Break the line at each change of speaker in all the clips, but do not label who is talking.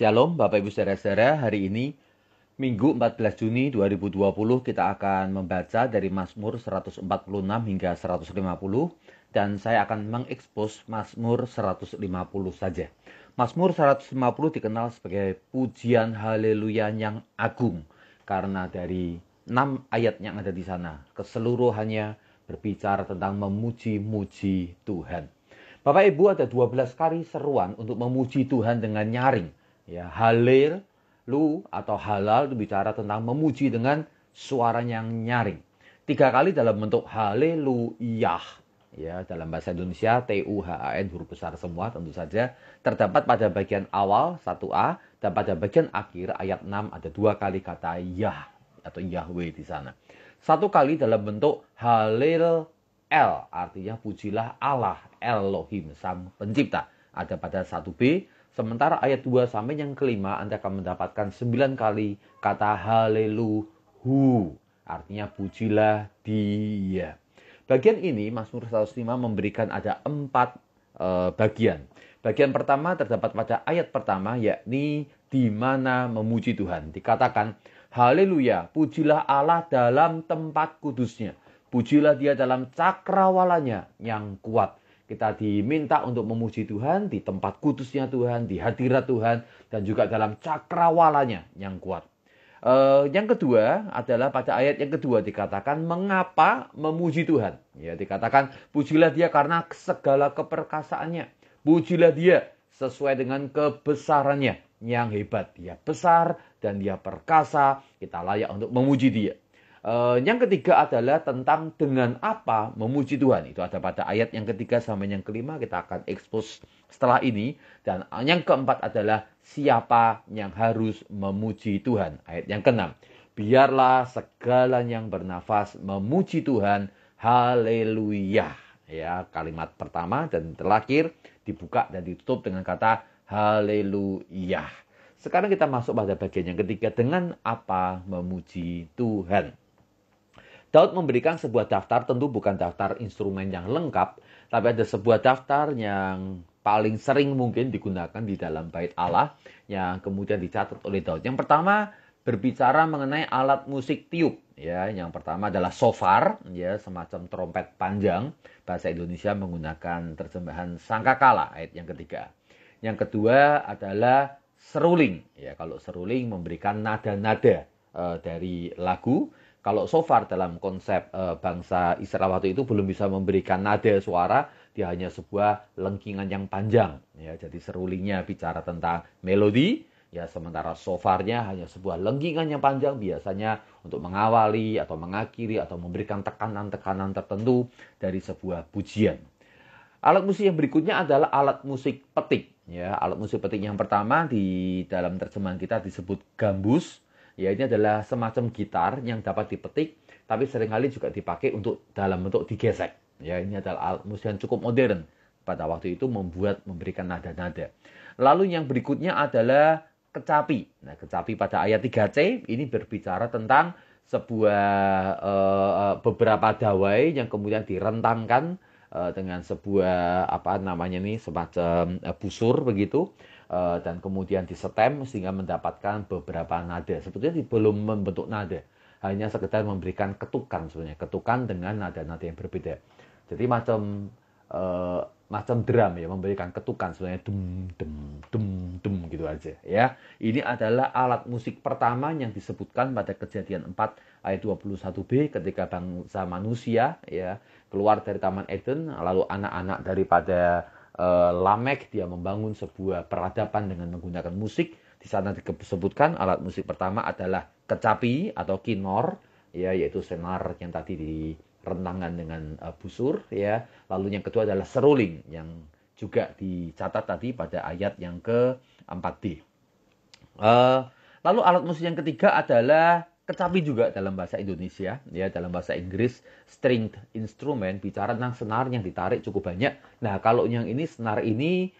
Shalom Bapak Ibu Saudara-saudara, hari ini Minggu 14 Juni 2020 kita akan membaca dari Mazmur 146 hingga 150 dan saya akan mengekspos Mazmur 150 saja. Mazmur 150 dikenal sebagai pujian haleluya yang agung karena dari 6 ayat yang ada di sana keseluruhannya berbicara tentang memuji-muji Tuhan. Bapak Ibu, ada 12 kali seruan untuk memuji Tuhan dengan nyaring. Ya, halelu atau halal itu bicara tentang memuji dengan suara yang nyaring. 3 kali dalam bentuk haleluyah. Ya, dalam bahasa Indonesia TUHAN huruf besar semua tentu saja terdapat pada bagian awal 1A dan pada bagian akhir ayat 6 ada 2 kali kata Yah atau Yahweh di sana. 1 kali dalam bentuk halel artinya pujilah Allah Elohim sang pencipta. Ada pada 1B. Sementara ayat 2 sampai yang kelima Anda akan mendapatkan 9 kali kata haleluhu. Artinya pujilah dia. Bagian ini Mazmur 105 memberikan ada 4 bagian. Bagian pertama terdapat pada ayat pertama yakni di mana memuji Tuhan. Dikatakan haleluya, pujilah Allah dalam tempat kudusnya. Pujilah dia dalam cakrawalanya yang kuat. Kita diminta untuk memuji Tuhan di tempat kudusnya Tuhan, di hadirat Tuhan, dan juga dalam cakrawalanya yang kuat. Yang kedua adalah pada ayat yang kedua dikatakan mengapa memuji Tuhan. Ya, dikatakan pujilah dia karena segala keperkasaannya. Pujilah dia sesuai dengan kebesarannya yang hebat. Dia besar dan dia perkasa. Kita layak untuk memuji dia. Yang ketiga adalah tentang dengan apa memuji Tuhan. Itu ada pada ayat yang ketiga sampai yang kelima. Kita akan ekspos setelah ini. Dan yang keempat adalah siapa yang harus memuji Tuhan. Ayat yang keenam. Biarlah segala yang bernafas memuji Tuhan. Haleluya. Ya, kalimat pertama dan terakhir dibuka dan ditutup dengan kata haleluya. Sekarang kita masuk pada bagian yang ketiga. Dengan apa memuji Tuhan. Daud memberikan sebuah daftar, tentu bukan daftar instrumen yang lengkap, tapi ada sebuah daftar yang paling sering mungkin digunakan di dalam bait Allah yang kemudian dicatat oleh Daud. Yang pertama berbicara mengenai alat musik tiup. Ya, yang pertama adalah shofar, ya, semacam trompet panjang. Bahasa Indonesia menggunakan terjemahan sangkakala, ayat yang ketiga. Yang kedua adalah seruling. Ya, kalau seruling memberikan nada-nada dari lagu. Kalau shofar dalam konsep bangsa Israel waktu itu belum bisa memberikan nada suara, dia hanya sebuah lengkingan yang panjang. Ya, jadi serulingnya bicara tentang melodi, ya, sementara shofarnya hanya sebuah lengkingan yang panjang, biasanya untuk mengawali atau mengakhiri atau memberikan tekanan-tekanan tertentu dari sebuah pujian. Alat musik yang berikutnya adalah alat musik petik. Ya, alat musik petik yang pertama di dalam terjemahan kita disebut gambus. Ya, ini adalah semacam gitar yang dapat dipetik, tapi seringkali juga dipakai untuk dalam bentuk digesek. Ya, ini adalah alat musik yang cukup modern pada waktu itu memberikan nada-nada. Lalu yang berikutnya adalah kecapi. Nah, kecapi pada ayat 3C ini berbicara tentang sebuah beberapa dawai yang kemudian direntangkan dengan sebuah semacam busur begitu. Dan kemudian disetem sehingga mendapatkan beberapa nada. Sebetulnya belum membentuk nada, hanya sekedar memberikan ketukan sebenarnya, ketukan dengan nada-nada yang berbeda. Jadi macam drum ya, memberikan ketukan sebenarnya dum gitu aja ya. Ini adalah alat musik pertama yang disebutkan pada Kejadian 4 ayat 21b ketika bangsa manusia ya keluar dari Taman Eden, lalu anak-anak daripada Lamek dia membangun sebuah peradaban dengan menggunakan musik. Di sana disebutkan alat musik pertama adalah kecapi atau kinor, ya, yaitu senar yang tadi direntangkan dengan busur, ya. Lalu yang kedua adalah seruling yang juga dicatat tadi pada ayat yang ke-4b. Lalu alat musik yang ketiga adalah kecapi juga dalam bahasa Indonesia, ya, dalam bahasa Inggris stringed instrument bicara tentang senar yang ditarik cukup banyak. Nah, kalau yang ini senar ini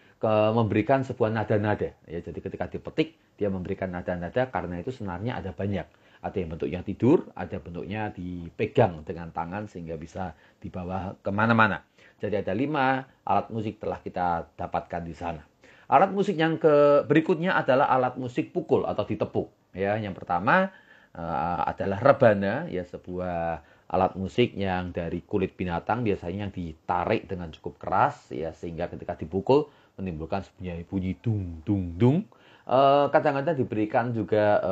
memberikan sebuah nada-nada, ya. Jadi ketika dipetik dia memberikan nada-nada karena itu senarnya ada banyak. Ada yang bentuknya tidur, ada bentuknya dipegang dengan tangan sehingga bisa dibawa kemana-mana. Jadi ada 5 alat musik telah kita dapatkan di sana. Alat musik yang berikutnya adalah alat musik pukul atau ditepuk. Ya, yang pertama adalah rebana, ya sebuah alat musik yang dari kulit binatang biasanya yang ditarik dengan cukup keras, ya sehingga ketika dipukul menimbulkan bunyi dung dung dung. Kadang-kadang diberikan juga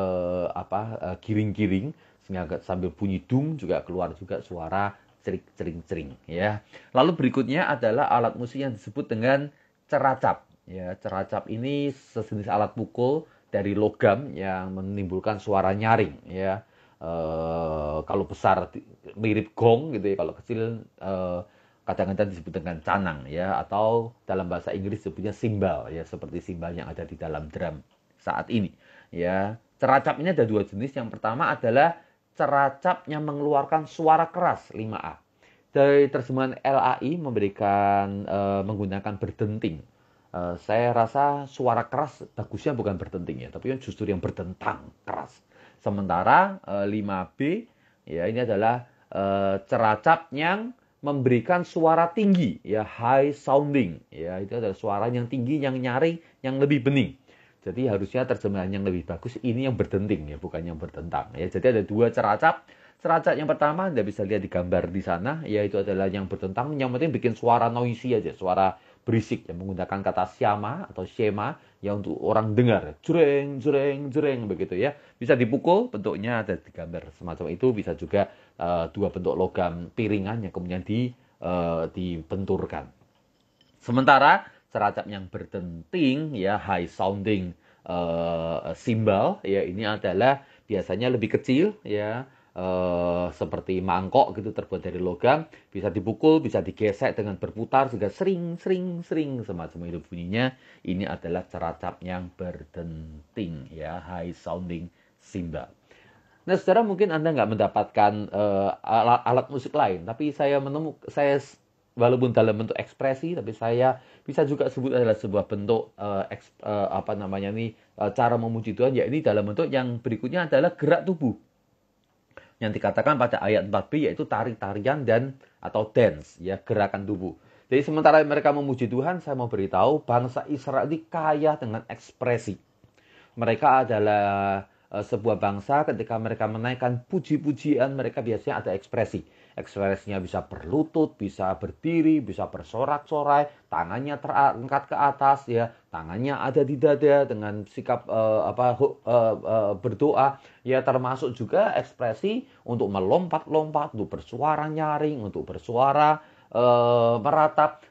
giring-giring sehingga sambil bunyi dung juga keluar juga suara cering-cering ya. Lalu berikutnya adalah alat musik yang disebut dengan ceracap. Ya, ceracap ini sejenis alat pukul dari logam yang menimbulkan suara nyaring ya. Kalau besar mirip gong gitu ya, kalau kecil kadang-kadang disebut dengan canang ya, atau dalam bahasa Inggris disebutnya simbal ya, seperti simbal yang ada di dalam drum saat ini ya. Ceracap ini ada dua jenis. Yang pertama adalah ceracap yang mengeluarkan suara keras 5A. Dari terjemahan LAI memberikan menggunakan berdenting. Saya rasa suara keras bagusnya bukan berdenting ya, tapi justru yang berdentang keras. Sementara 5B ya ini adalah ceracap yang memberikan suara tinggi ya, high sounding ya, itu adalah suara yang tinggi, yang nyaring, yang lebih bening. Jadi harusnya terjemahan yang lebih bagus ini yang berdenting ya, bukan yang berdentang ya. Jadi ada dua ceracap. Ceracap yang pertama Anda bisa lihat di gambar di sana, yaitu adalah yang berdentang, yang penting bikin suara noisy aja, suara berisik yang menggunakan kata syama atau shema ya untuk orang dengar, jreng jreng jreng begitu ya. Bisa dipukul, bentuknya ada di gambar semacam itu. Bisa juga dua bentuk logam piringan yang kemudian dibenturkan. Sementara ceracap yang berdenting ya, high sounding simbal ya, ini adalah biasanya lebih kecil ya, seperti mangkok gitu, terbuat dari logam, bisa dipukul, bisa digesek dengan berputar sehingga sering sering sering semacam itu bunyinya. Ini adalah ceracap yang berdenting ya, high sounding simbal. Nah, saudara, mungkin Anda nggak mendapatkan alat musik lain, tapi saya walaupun dalam bentuk ekspresi, tapi saya bisa juga sebut adalah sebuah bentuk cara memuji Tuhan, ya ini dalam bentuk yang berikutnya adalah gerak tubuh yang dikatakan pada ayat 4b, yaitu tari-tarian dan atau dance ya, gerakan tubuh. Jadi sementara mereka memuji Tuhan, saya mau beritahu bangsa Israel ini kaya dengan ekspresi. Mereka adalah sebuah bangsa, ketika mereka menaikkan puji-pujian, mereka biasanya ada ekspresi. Ekspresinya bisa berlutut, bisa berdiri, bisa bersorak-sorai, tangannya terangkat ke atas ya, tangannya ada di dada dengan sikap berdoa ya, termasuk juga ekspresi untuk melompat-lompat, untuk bersuara nyaring, untuk bersuara meratap,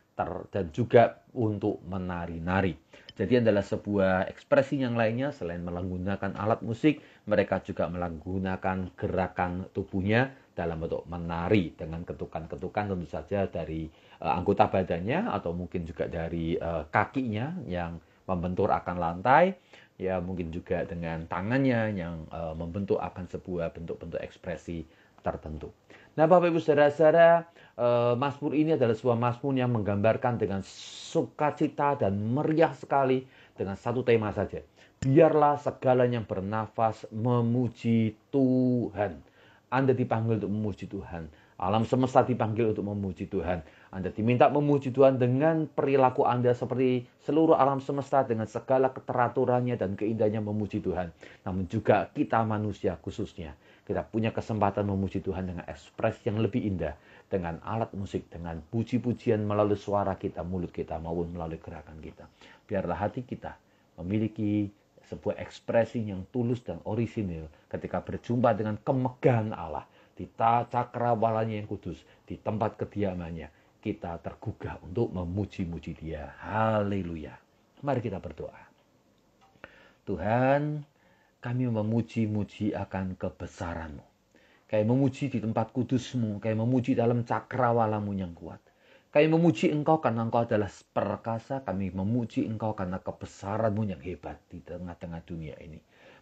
dan juga untuk menari-nari. Jadi adalah sebuah ekspresi yang lainnya selain menggunakan alat musik, mereka juga menggunakan gerakan tubuhnya dalam bentuk menari dengan ketukan-ketukan, tentu saja dari anggota badannya atau mungkin juga dari kakinya yang membentur akan lantai, ya mungkin juga dengan tangannya yang membentuk akan sebuah bentuk-bentuk ekspresi tertentu. Nah, Bapak Ibu Saudara-saudara, Mazmur ini adalah sebuah mazmur yang menggambarkan dengan sukacita dan meriah sekali dengan satu tema saja. Biarlah segala yang bernafas memuji Tuhan. Anda dipanggil untuk memuji Tuhan. Alam semesta dipanggil untuk memuji Tuhan. Anda diminta memuji Tuhan dengan perilaku Anda seperti seluruh alam semesta dengan segala keteraturannya dan keindahannya memuji Tuhan. Namun juga kita manusia khususnya, kita punya kesempatan memuji Tuhan dengan ekspresi yang lebih indah, dengan alat musik, dengan puji-pujian melalui suara kita, mulut kita, maupun melalui gerakan kita. Biarlah hati kita memiliki sebuah ekspresi yang tulus dan orisinil ketika berjumpa dengan kemegahan Allah di cakrawalanya yang kudus, di tempat kediamannya. Kita tergugah untuk memuji-muji Dia. Haleluya. Mari kita berdoa. Tuhan, kami memuji-muji akan kebesaran-Mu. Kami memuji di tempat kudus-Mu, kami memuji dalam cakrawala-Mu yang kuat. Kami memuji Engkau karena Engkau adalah perkasa, kami memuji Engkau karena kebesaran-Mu yang hebat di tengah-tengah dunia ini.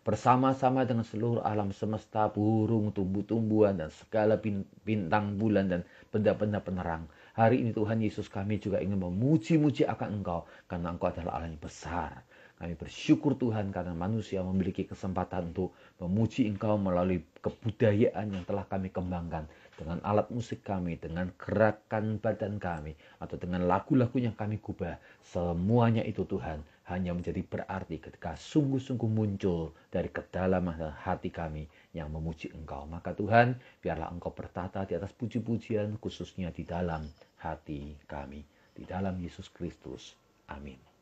Bersama-sama dengan seluruh alam semesta, burung, tumbuh-tumbuhan, dan segala bintang bulan dan benda-benda penerang. Hari ini Tuhan Yesus, kami juga ingin memuji-muji akan Engkau karena Engkau adalah Allah yang besar. Kami bersyukur Tuhan karena manusia memiliki kesempatan untuk memuji Engkau melalui kebudayaan yang telah kami kembangkan. Dengan alat musik kami, dengan gerakan badan kami, atau dengan lagu-lagu yang kami gubah. Semuanya itu Tuhan hanya menjadi berarti ketika sungguh-sungguh muncul dari kedalaman hati kami yang memuji Engkau. Maka Tuhan, biarlah Engkau bertata di atas puji-pujian khususnya di dalam hati kami. Di dalam Yesus Kristus. Amin.